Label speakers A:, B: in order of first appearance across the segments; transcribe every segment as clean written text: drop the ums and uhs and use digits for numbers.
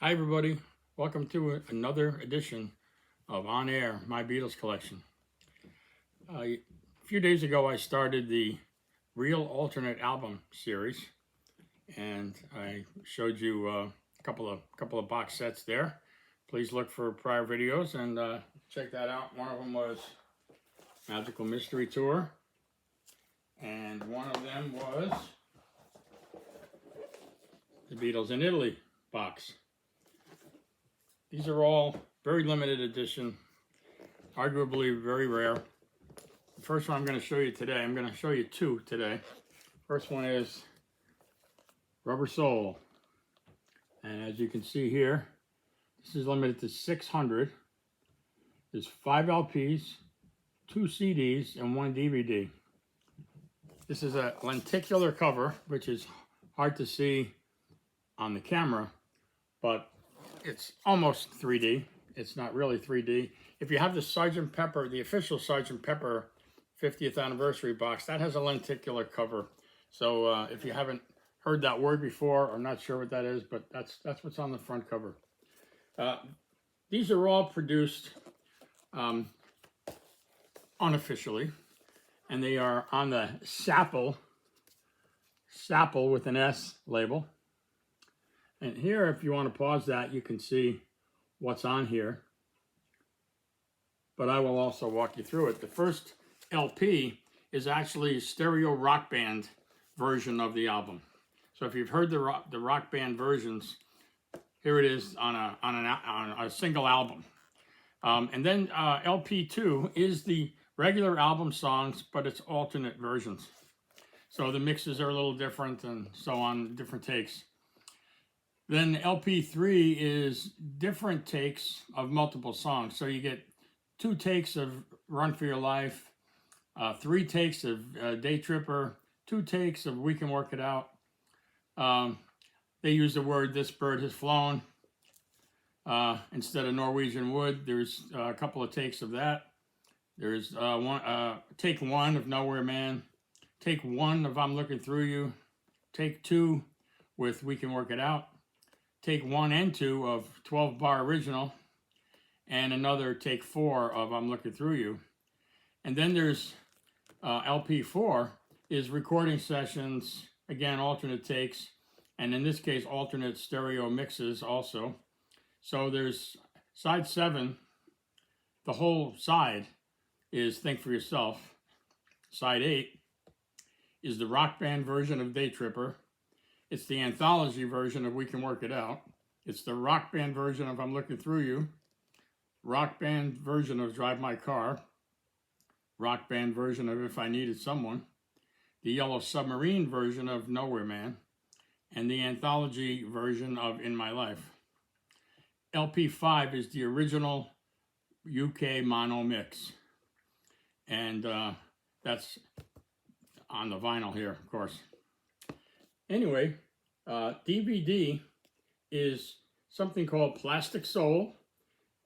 A: Hi everybody, welcome to another edition of On Air, My Beatles Collection. A few days ago I started the Real Alternate Album series, and I showed you a couple of box sets there. Please look for prior videos and check that out. One of them was Magical Mystery Tour, and one of them was the Beatles in Italy box. These are all very limited edition, arguably very rare. The first one I'm going to show you today, I'm going to show you two today. First one is Rubber Soul. And as you can see here, this is limited to 600. There's 5 LPs, 2 CDs, and 1 DVD. This is a lenticular cover, which is hard to see on the camera, but it's almost 3D. It's not really 3D. If you have the Sgt. Pepper, the official Sgt. Pepper 50th anniversary box, that has a lenticular cover. So if you haven't heard that word before or not sure what that is, but that's what's on the front cover. These are all produced unofficially, and they are on the Sapple with an S label. And here, if you want to pause that, you can see what's on here. But I will also walk you through it. The first LP is actually a stereo rock band version of the album. So if you've heard the rock band versions, here it is on a single album. And then LP2 is the regular album songs, but it's alternate versions. So the mixes are a little different and so on, different takes. Then LP3 is different takes of multiple songs. So you get 2 takes of Run for Your Life, 3 takes of Day Tripper, 2 takes of We Can Work It Out. They use the word This Bird Has Flown instead of Norwegian Wood. There's a couple of takes of that. There's take 1 of Nowhere Man, take 1 of I'm Looking Through You, take 2 with We Can Work It Out, take 1 and 2 of 12 Bar Original, and another take 4 of I'm Looking Through You. And then there's LP4 is recording sessions, again, alternate takes, and in this case, alternate stereo mixes also. So there's side 7, the whole side is Think for Yourself. Side 8 is the rock band version of Day Tripper. It's the anthology version of We Can Work It Out. It's the rock band version of I'm Looking Through You. Rock band version of Drive My Car. Rock band version of If I Needed Someone. The Yellow Submarine version of Nowhere Man. And the anthology version of In My Life. LP5 is the original UK mono mix. And that's on the vinyl here, of course. Anyway, DVD is something called Plastic Soul,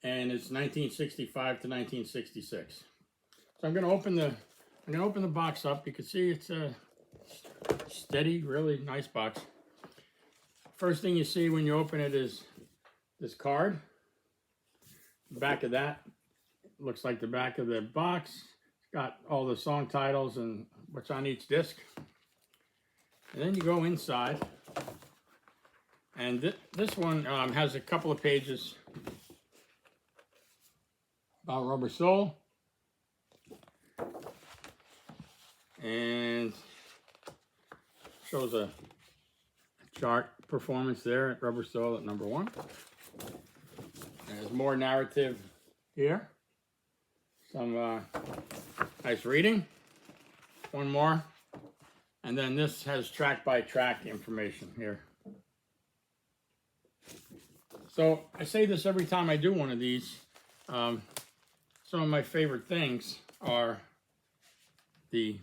A: and it's 1965 to 1966. So I'm going to open the box up. You can see it's a steady, really nice box. First thing you see when you open it is this card. The back of that looks like the back of the box. It's got all the song titles and what's on each disc. And then you go inside, and this one has a couple of pages about Rubber Soul, and shows a chart performance there at Rubber Soul at number 1. There's more narrative here, some nice reading, one more. And then this has track-by-track information here. So I say this every time I do one of these. Some of my favorite things are the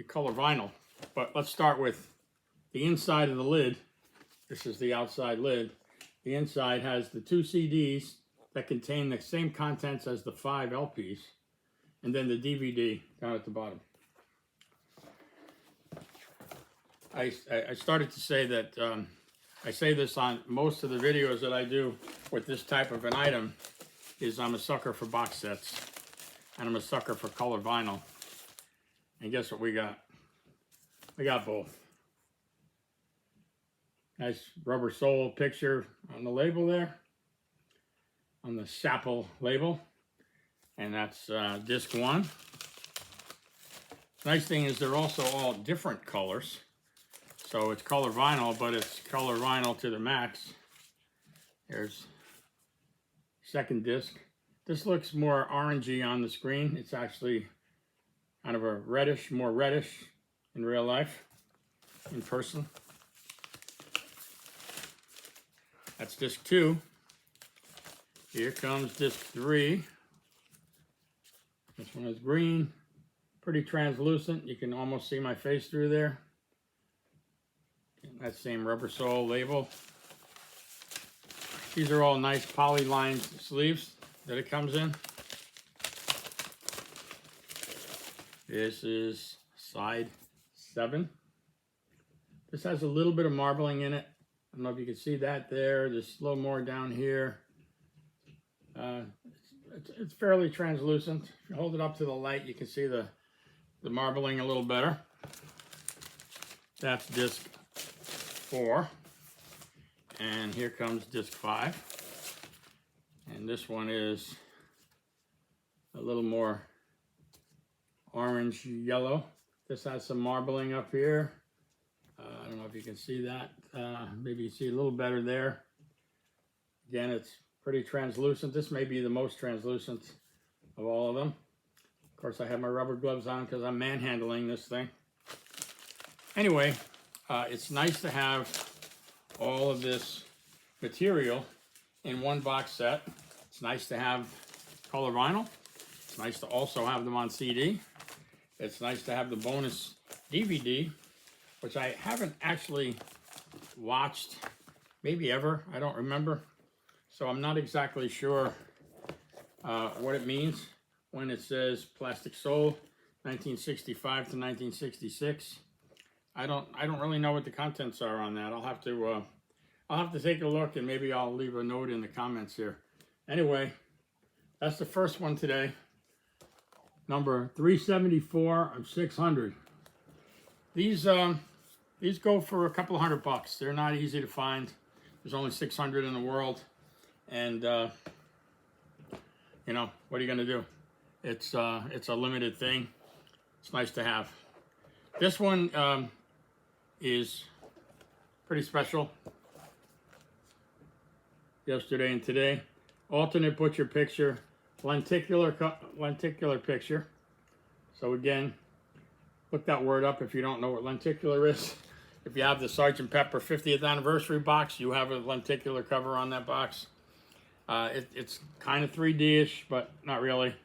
A: color vinyl. But let's start with the inside of the lid. This is the outside lid. The inside has the 2 CDs that contain the same contents as the 5 LPs. And then the DVD down at the bottom. I started to say that I say this on most of the videos that I do with this type of an item, is I'm a sucker for box sets. And I'm a sucker for color vinyl. And guess what we got? We got both. Nice rubber sole picture on the label there. On the Sapple label. And that's disc 1. Nice thing is they're also all different colors. So it's color vinyl, but it's color vinyl to the max. There's second disc. This looks more orangey on the screen. It's actually kind of a reddish, more reddish in real life, in person. That's disc 2. Here comes disc 3. This one is green, pretty translucent. You can almost see my face through there. That same rubber sole label. These are all nice poly-lined sleeves that it comes in. This is side 7. This has a little bit of marbling in it. I don't know if you can see that there. There's a little more down here. It's fairly translucent. If you hold it up to the light, you can see the marbling a little better. That's disc 4. And here comes disc 5. And this one is a little more orange yellow. This has some marbling up here. I don't know if you can see that. Maybe you see a little better there. Again, it's pretty translucent. This may be the most translucent of all of them. Of course, I have my rubber gloves on because I'm manhandling this thing. Anyway, it's nice to have all of this material in one box set. It's nice to have color vinyl. It's nice to also have them on CD. It's nice to have the bonus DVD, which I haven't actually watched, maybe ever, I don't remember. So I'm not exactly sure what it means when it says Plastic Soul, 1965 to 1966. I don't really know what the contents are on that. I'll have to take a look, and maybe I'll leave a note in the comments here. Anyway, that's the first one today. Number 374 of 600. These go for a couple of $100. They're not easy to find. There's only 600 in the world, and you know, what are you gonna do? It's a limited thing. It's nice to have. This one is pretty special. Yesterday and today, alternate butcher picture, lenticular picture. So again, look that word up if you don't know what lenticular is. If you have the Sgt. Pepper 50th anniversary box, you have a lenticular cover on that box. It's kind of 3D-ish, but not really.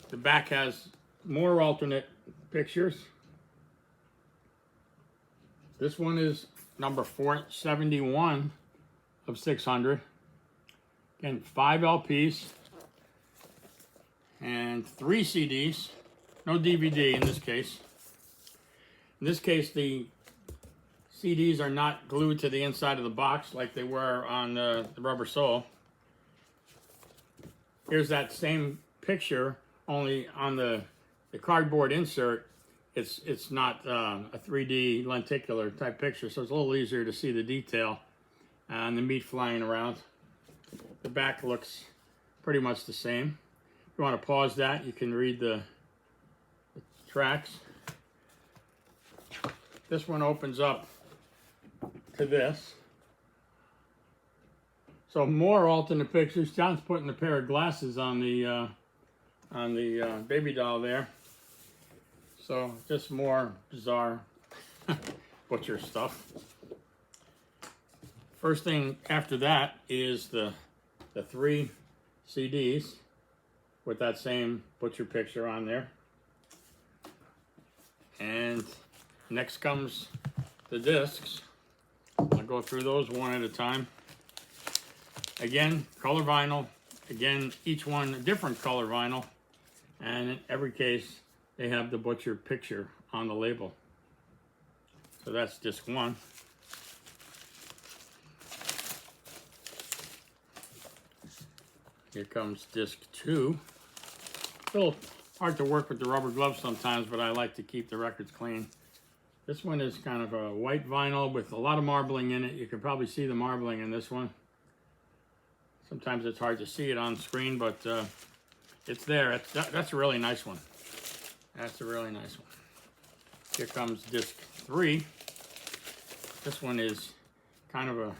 A: The back has more alternate pictures. This one is number 471 of 600. Again, 5 LPs and 3 CDs. No DVD in this case. In this case, the CDs are not glued to the inside of the box like they were on the rubber sole. Here's that same picture, only on the cardboard insert. It's not a 3D lenticular type picture, so it's a little easier to see the detail and the meat flying around. The back looks pretty much the same. If you want to pause that, you can read the tracks. This one opens up to this. So more alternate pictures. John's putting a pair of glasses on the baby doll there. So just more bizarre butcher stuff. First thing after that is the 3 CDs with that same butcher picture on there. And next comes the discs. I'll go through those one at a time. Again, color vinyl. Again, each one a different color vinyl. And in every case, they have the butcher picture on the label. So that's disc 1. Here comes disc 2. A little hard to work with the rubber gloves sometimes, but I like to keep the records clean. This one is kind of a white vinyl with a lot of marbling in it. You can probably see the marbling in this one. Sometimes it's hard to see it on screen, but it's there. That's a really nice one. That's a really nice one. Here comes disc 3. This one is kind of a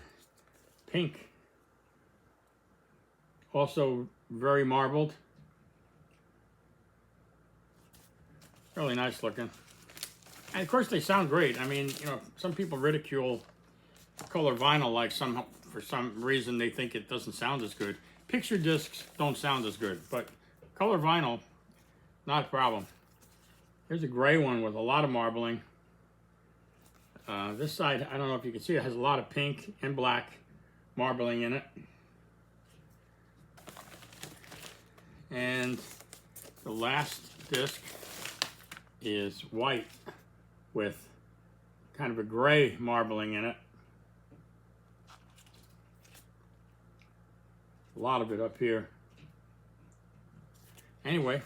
A: pink. Also very marbled. Really nice looking. And of course they sound great. I mean, you know, some people ridicule color vinyl like for some reason they think it doesn't sound as good. Picture discs don't sound as good, but color vinyl, not a problem. Here's a gray one with a lot of marbling. This side, I don't know if you can see, it has a lot of pink and black marbling in it. And the last disc is white with kind of a gray marbling in it. A lot of it up here. Anyway,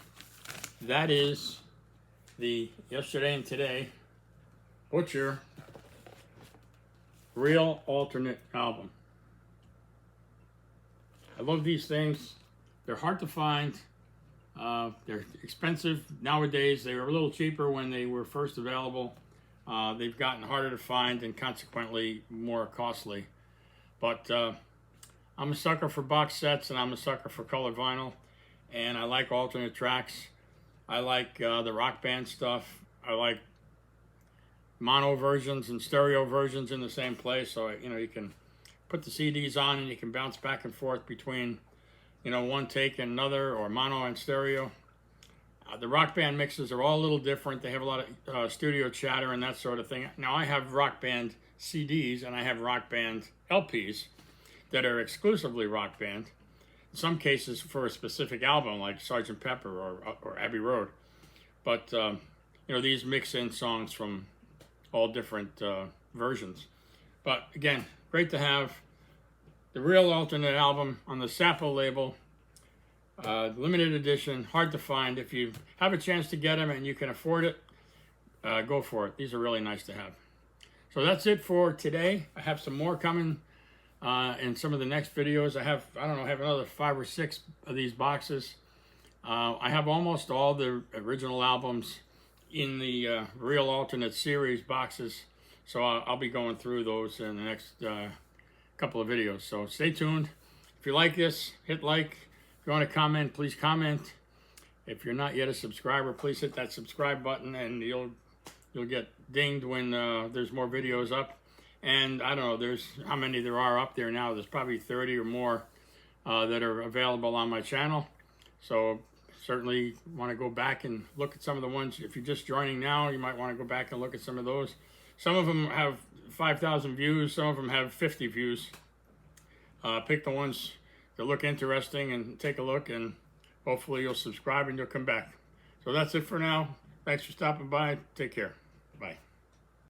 A: that is the Yesterday and Today Butcher Real Alternate album. I love these things. They're hard to find. They're expensive nowadays. They were a little cheaper when they were first available. They've gotten harder to find and consequently more costly. But I'm a sucker for box sets and I'm a sucker for colored vinyl. And I like alternate tracks. I like the Rock Band stuff. I like mono versions and stereo versions in the same place. So, you know, you can put the CDs on and you can bounce back and forth between, you know, one take and another, or mono and stereo. The Rock Band mixes are all a little different. They have a lot of studio chatter and that sort of thing. Now I have Rock Band CDs and I have Rock Band LPs that are exclusively Rock Band. In some cases for a specific album like Sgt. Pepper or Abbey Road. But, you know, these mix in songs from all different versions. But again, great to have the Real Alternate album on the Sapo label. Limited edition, hard to find. If you have a chance to get them and you can afford it, go for it. These are really nice to have. So that's it for today. I have some more coming in some of the next videos. I have another 5 or 6 of these boxes. I have almost all the original albums in the Real Alternate series boxes. So I'll be going through those in the next couple of videos. So stay tuned. If you like this, hit like. If you want to comment, please comment. If you're not yet a subscriber, please hit that subscribe button and you'll get dinged when there's more videos up. And I don't know, there's how many there are up there now. There's probably 30 or more that are available on my channel. So certainly want to go back and look at some of the ones. If you're just joining now, you might want to go back and look at some of those. Some of them have 5,000 views. Some of them have 50 views. Pick the ones that look interesting and take a look, and hopefully you'll subscribe and you'll come back. So that's it for now. Thanks for stopping by. Take care. Bye.